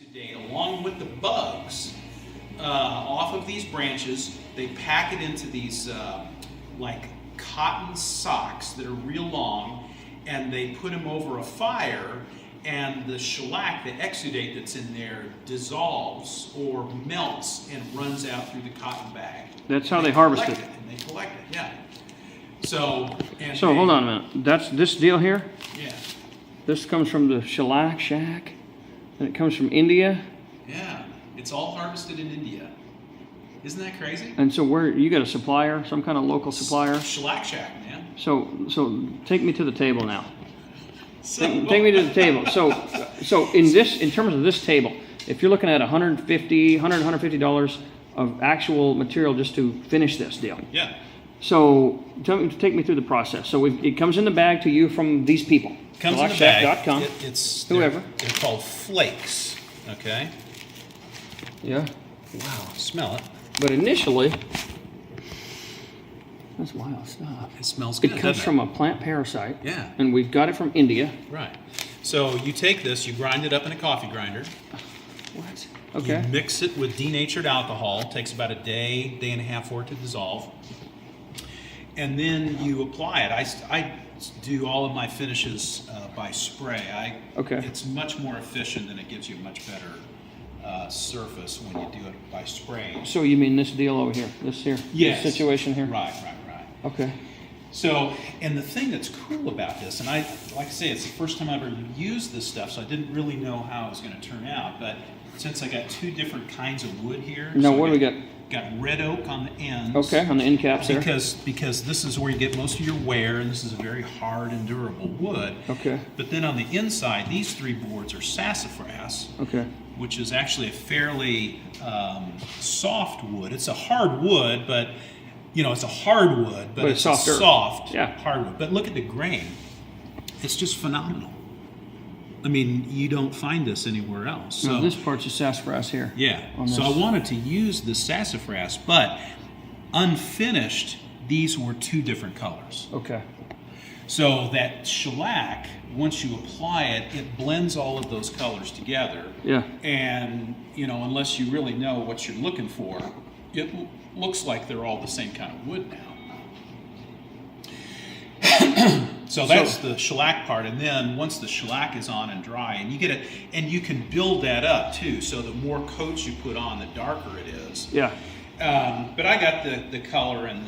exudate along with the bugs off of these branches. They pack it into these like cotton socks that are real long, and they put them over a fire, and the shellac, the exudate that's in there, dissolves or melts and runs out through the cotton bag. That's how they harvest it. And they collect it, yeah. So hold on a minute. That's this deal here? Yeah. This comes from the shellac shack, and it comes from India. Yeah, it's all harvested in India. Isn't that crazy? And so where you got a supplier, some kind of local supplier? Shellac shack, man. So take me to the table now. Take me to the table. So in terms of this table, if you're looking at $150 of actual material just to finish this deal. Yeah. So take me through the process. So it comes in the bag to you from these people. Comes in the bag. It's whoever. They're called flakes. Okay. Yeah. Wow. Smell it. But initially, that's wild stuff. It smells good. It comes from a plant parasite. Yeah. And we've got it from India. Right. So you take this, you grind it up in a coffee grinder. What? Okay. You mix it with denatured alcohol. It takes about a day and a half for it to dissolve. And then you apply it. I do all of my finishes by spray. It's much more efficient, and it gives you a much better surface when you do it by spraying. So you mean this deal over here? This here? Yes. This situation here? Right. Okay. So, and the thing that's cool about this, and like I say, it's the first time I've ever used this stuff, so I didn't really know how it was going to turn out. But since I got two different kinds of wood here. Now, what do we got? Got red oak on the ends. Okay, on the end caps there. Because this is where you get most of your wear, and this is a very hard and durable wood. Okay. But then on the inside, these three boards are sassafras. Okay. Which is actually a fairly soft wood. It's a hard wood, but it's a hard wood, but it's softer. Soft Yeah. hardwood. But look at the grain; it's just phenomenal. I mean, you don't find this anywhere else. So no, this part's a sassafras here. Yeah. So I wanted to use the sassafras, but unfinished, these were two different colors. Okay. So that shellac, once you apply it, it blends all of those colors together. Yeah. And, unless you really know what you're looking for, it looks like they're all the same kind of wood now. So that's the shellac part, and then once the shellac is on and dry, and you get it, and you can build that up too. So the more coats you put on, the darker it is. Yeah. But I got the color and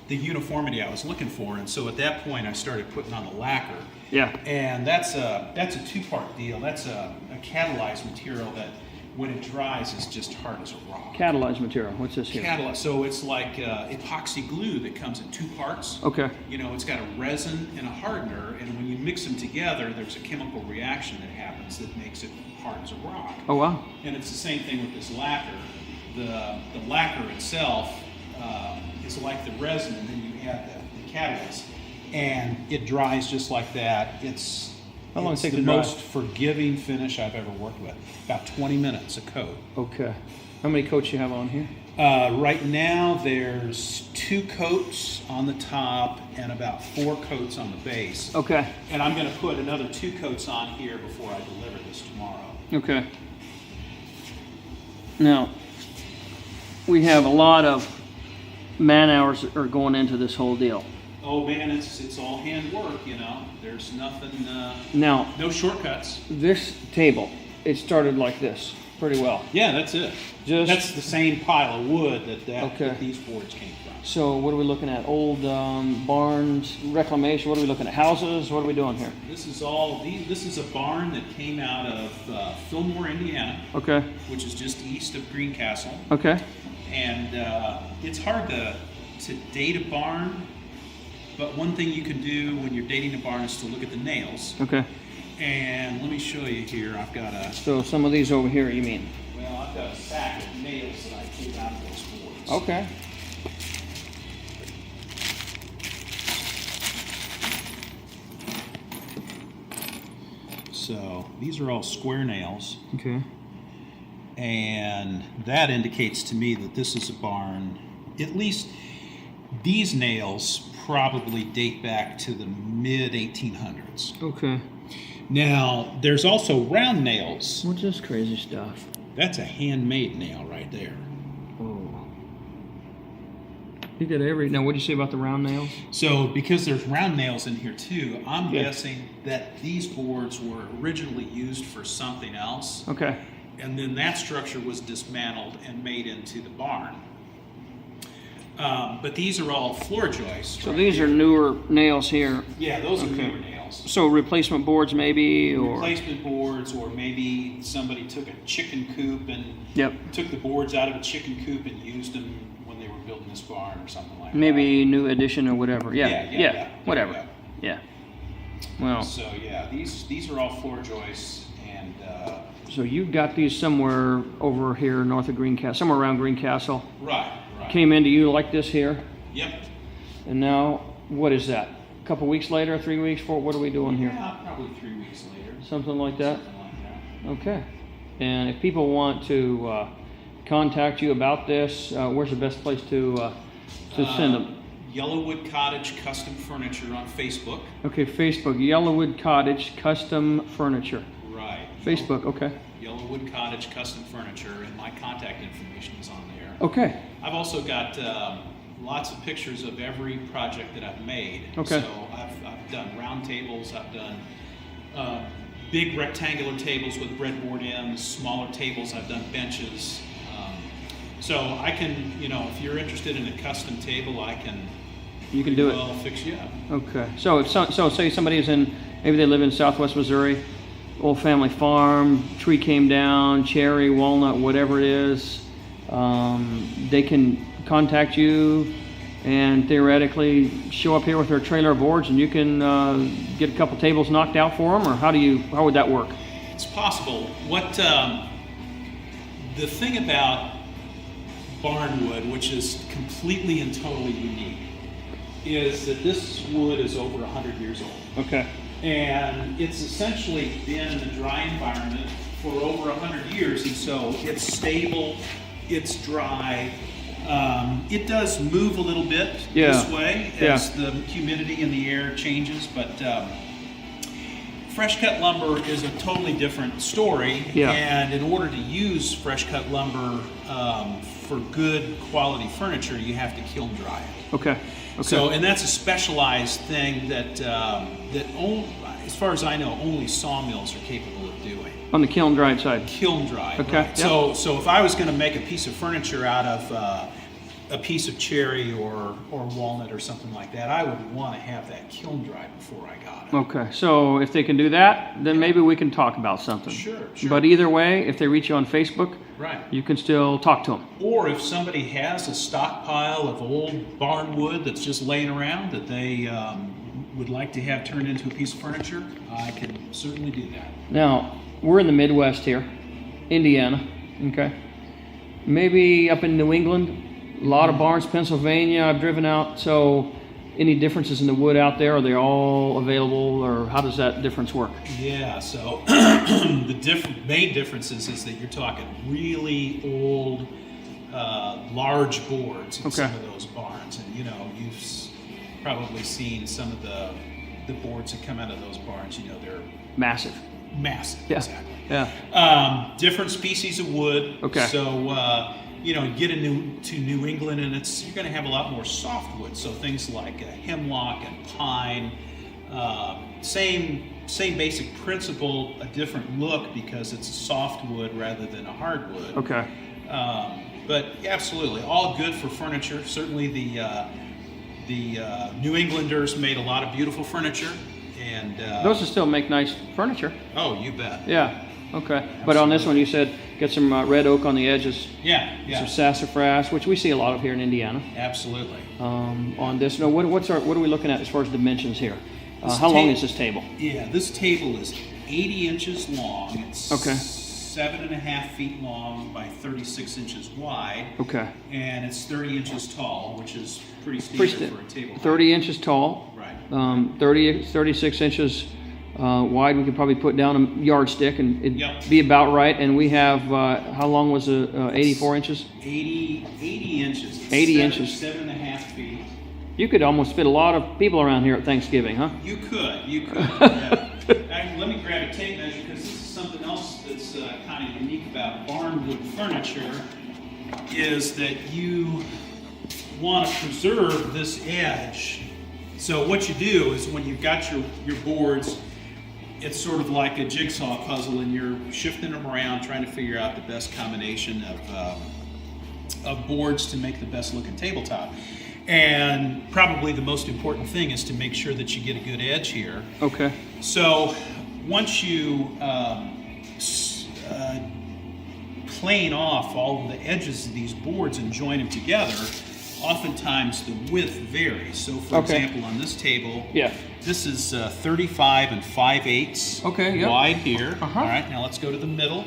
the uniformity I was looking for, and so at that point I started putting on the lacquer. Yeah. And that's a two-part deal. That's a catalyzed material that, when it dries, is just hard as a rock. Catalyzed material. What's this here? So it's like epoxy glue that comes in two parts. Okay. It's got a resin and a hardener, and when you mix them together, there's a chemical reaction that happens that makes it hard as a rock. Oh, wow. And it's the same thing with this lacquer. The lacquer itself is like the resin, and then you add the catalyst, and it dries just like that. How long does it take the to dry? most forgiving finish I've ever worked with. About 20 minutes a coat. Okay. How many coats you have on here? Right now there's 2 coats on the top and about 4 coats on the base. Okay. And I'm going to put another 2 coats on here before I deliver this tomorrow. Okay. Now, we have a lot of man hours that are going into this whole deal. Oh man, it's all hand work, There's nothing, now, no shortcuts. This table, it started like this pretty well. Yeah, that's it. That's the same pile of wood that these boards came from. So what are we looking at? Old barns, reclamation? What are we looking at? Houses? What are we doing here? This is a barn that came out of Fillmore, Indiana. Okay. Which is just east of Greencastle. Okay. And it's hard to date a barn. But one thing you can do when you're dating a barn is to look at the nails. Okay. And let me show you here. I've got So some of these over here, you mean? Well, I've got a sack of nails that I pulled out of those boards. Okay. So these are all square nails. Okay. And that indicates to me that this is a barn. At least these nails probably date back to the mid-1800s. Okay. Now, there's also round nails. What's this crazy stuff? That's a handmade nail right there. Oh. You got every. Now, what'd you say about the round nails? So, because there's round nails in here too, I'm Yeah. guessing that these boards were originally used for something else, Okay. and then that structure was dismantled and made into the barn. But these are all floor joists. So right these here. are newer nails here. Yeah, those are Okay. newer nails. So replacement boards maybe, or Replacement boards, or maybe somebody took a chicken coop and yep, took the boards out of a chicken coop and used them when they were building this barn or something like that. maybe new addition or whatever. Yeah, Yeah, yeah. There whatever. you go. Yeah. Well, So yeah, these are all floor joists, and so you got these somewhere over here north of Greencastle, somewhere around Greencastle. right. Came into you like this here, Yep. and now what is that? A couple weeks later, 3 weeks, 4? What are we doing here? Yeah, probably 3 weeks later. Something like that. Something like that. Okay. And if people want to contact you about this, where's the best place to send them? Yellowwood Cottage Custom Furniture on Facebook. Okay, Facebook, Yellowwood Cottage Custom Furniture. Right. Facebook, okay. Yellowwood Cottage Custom Furniture, and my contact information is on there. Okay. I've also got lots of pictures of every project that I've made. Okay. So I've done round tables, I've done big rectangular tables with breadboard ends, smaller tables, I've done benches. So I can, if you're interested in a custom table, I can You can do it. well fix you up. Okay. So it's so say somebody is in, maybe they live in Southwest Missouri, old family farm, tree came down, cherry, walnut, whatever it is. They can contact you and theoretically show up here with their trailer of boards, and you can get a couple tables knocked out for them, or how would that work? It's possible. What the thing about barnwood, which is completely and totally unique, is that this wood is over 100 years old. Okay. And it's essentially been in a dry environment for over 100 years, and so it's stable, it's dry. It does move a little bit this way as the humidity in the air changes, but fresh cut lumber is a totally different story. Yeah. And in order to use fresh cut lumber for good quality furniture, you have to kiln dry it. Okay. Okay. So, and that's a specialized thing that as far as I know, only sawmills are capable of doing. On the kiln dried side. Kiln dry. Okay, Right. yep. So if I was going to make a piece of furniture out of a piece of cherry or walnut or something like that, I would want to have that kiln dry before I got it. Okay. So if they can do that, then maybe we can talk about something. Sure, sure. But either way, if they reach you on Facebook, Right. you can still talk to them. Or if somebody has a stockpile of old barn wood that's just laying around that they would like to have turned into a piece of furniture, I can certainly do that. Now, we're in the Midwest here, Indiana, okay? Maybe up in New England, a lot of barns, Pennsylvania, I've driven out. So any differences in the wood out there? Are they all available, or how does that difference work? Yeah, so the main differences is that you're talking really old, large boards in some of those barns. And you've probably seen some of the boards that come out of those barns. They're Massive. massive. Yeah. Exactly. Yeah. Different species of wood. Okay. So you get to New England, and you're going to have a lot more softwood. So things like hemlock and pine. Same basic principle, a different look because it's a softwood rather than a hardwood. Okay. But absolutely, all good for furniture. Certainly, the New Englanders made a lot of beautiful furniture, and Those will still make nice furniture. oh, you bet. Yeah. Okay. But on this one, you said get some red oak on the edges, Yeah, some sassafras, which we see a lot of here in Indiana. absolutely. On this, no, what are we looking at as far as dimensions here? This How long ta- is this table? Yeah, this table is 80 inches long. It's Okay. 7.5 feet long by 36 inches wide, Okay. and it's 30 inches tall, which is pretty standard Pretty for a table. 30 inches tall, Right. 36 inches wide. We could probably put down a yardstick and it'd Yep. be about right. And we have, how long was it? 84 inches? 80 inches. It's 80 inches. 7.5 feet. You could almost fit a lot of people around here at Thanksgiving, huh? You could. Yeah. Let me grab a tape measure because this is something else that's kind of unique about barnwood furniture is that you want to preserve this edge. So what you do is when you've got your boards, it's sort of like a jigsaw puzzle, and you're shifting them around, trying to figure out the best combination of boards to make the best looking tabletop. And probably the most important thing is to make sure that you get a good edge here. Okay. So once you plane off all of the edges of these boards and join them together, oftentimes the width varies. So for example, on this table, this is 35 5/8 wide here. All right, now let's go to the middle.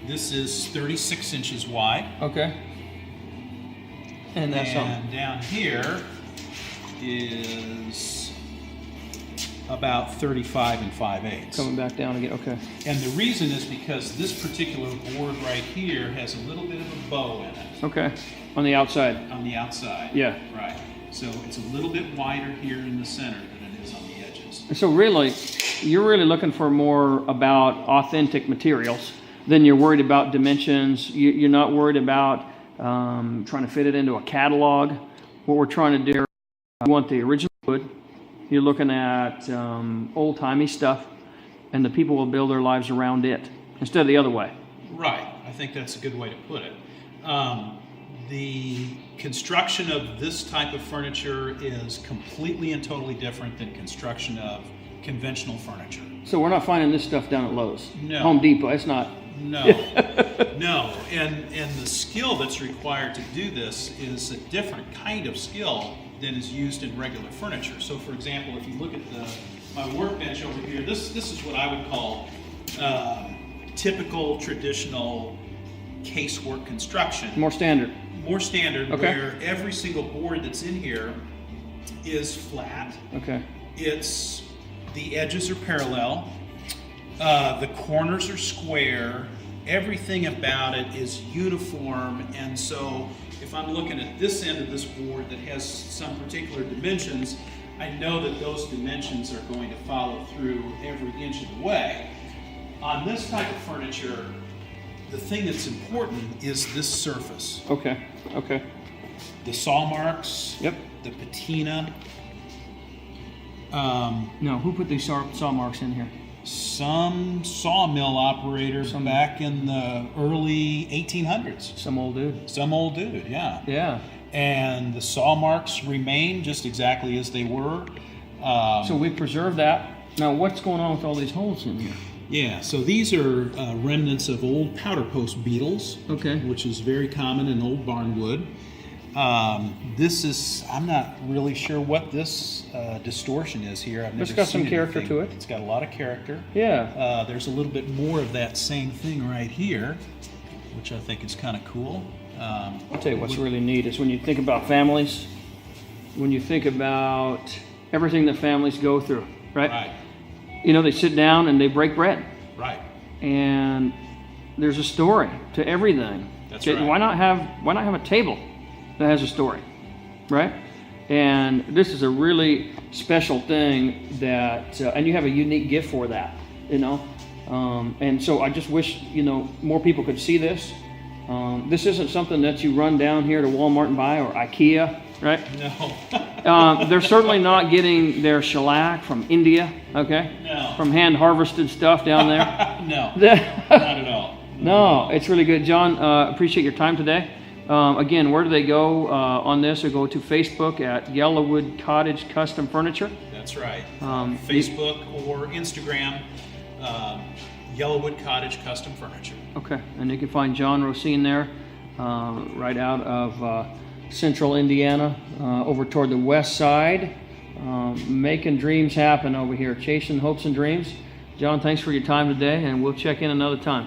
This is 36 inches wide. Okay. And that's down here is about 35 5/8. coming back down again. Okay. And the reason is because this particular board right here has a little bit of a bow in it. Okay. On the outside. On the outside. Yeah. Right. So it's a little bit wider here in the center than it is on the edges. So really, you're really looking for more about authentic materials than you're worried about dimensions. You're not worried about trying to fit it into a catalog. What we're trying to do, we want the original wood. You're looking at old-timey stuff, and the people will build their lives around it instead of the other way. Right. I think that's a good way to put it. The construction of this type of furniture is completely and totally different than construction of conventional furniture. So we're not finding this stuff down at Lowe's, No. Home Depot. It's not. No, no, and the skill that's required to do this is a different kind of skill than is used in regular furniture. So, for example, if you look at my workbench over here, this is what I would call typical traditional casework construction. More standard. More standard, Okay. where every single board that's in here is flat. Okay. The edges are parallel. The corners are square. Everything about it is uniform. And so if I'm looking at this end of this board that has some particular dimensions, I know that those dimensions are going to follow through every inch of the way. On this type of furniture, the thing that's important is this surface. Okay. Okay. The saw marks, Yep. the patina. No, who put these saw marks in here? Some sawmill operators back in the early 1800s. Some old dude. Some old dude, yeah. Yeah. And the saw marks remain just exactly as they were. So we preserve that. Now, what's going on with all these holes in here? Yeah, so these are remnants of old powder post beetles, Okay. which is very common in old barnwood. This is, I'm not really sure what this distortion is here. I've never It's got some seen character anything. to it. It's got a lot of character. Yeah. There's a little bit more of that same thing right here, which I think is kind of cool. I'll tell you what's really neat is when you think about families, when you think about everything that families go through, right? Right, You know, they sit down and they break bread, right. and there's a story to everything. That's Okay, right. Why not have a table that has a story, right? And this is a really special thing that, and you have a unique gift for that, you know. And so I just wish, you know, more people could see this. This isn't something that you run down here to Walmart and buy, or IKEA, right? No. They're certainly not getting their shellac from India, okay? No. From hand harvested stuff down there. No, not at all. No, it's really good. John, appreciate your time today. Again, where do they go on this? Or go to Facebook at Yellowwood Cottage Custom Furniture. That's right. Um, Facebook or Instagram, Yellowwood Cottage Custom Furniture. Okay, and you can find John Rosine there, right out of central Indiana, over toward the west side, making dreams happen over here, chasing hopes and dreams. John, thanks for your time today, and we'll check in another time.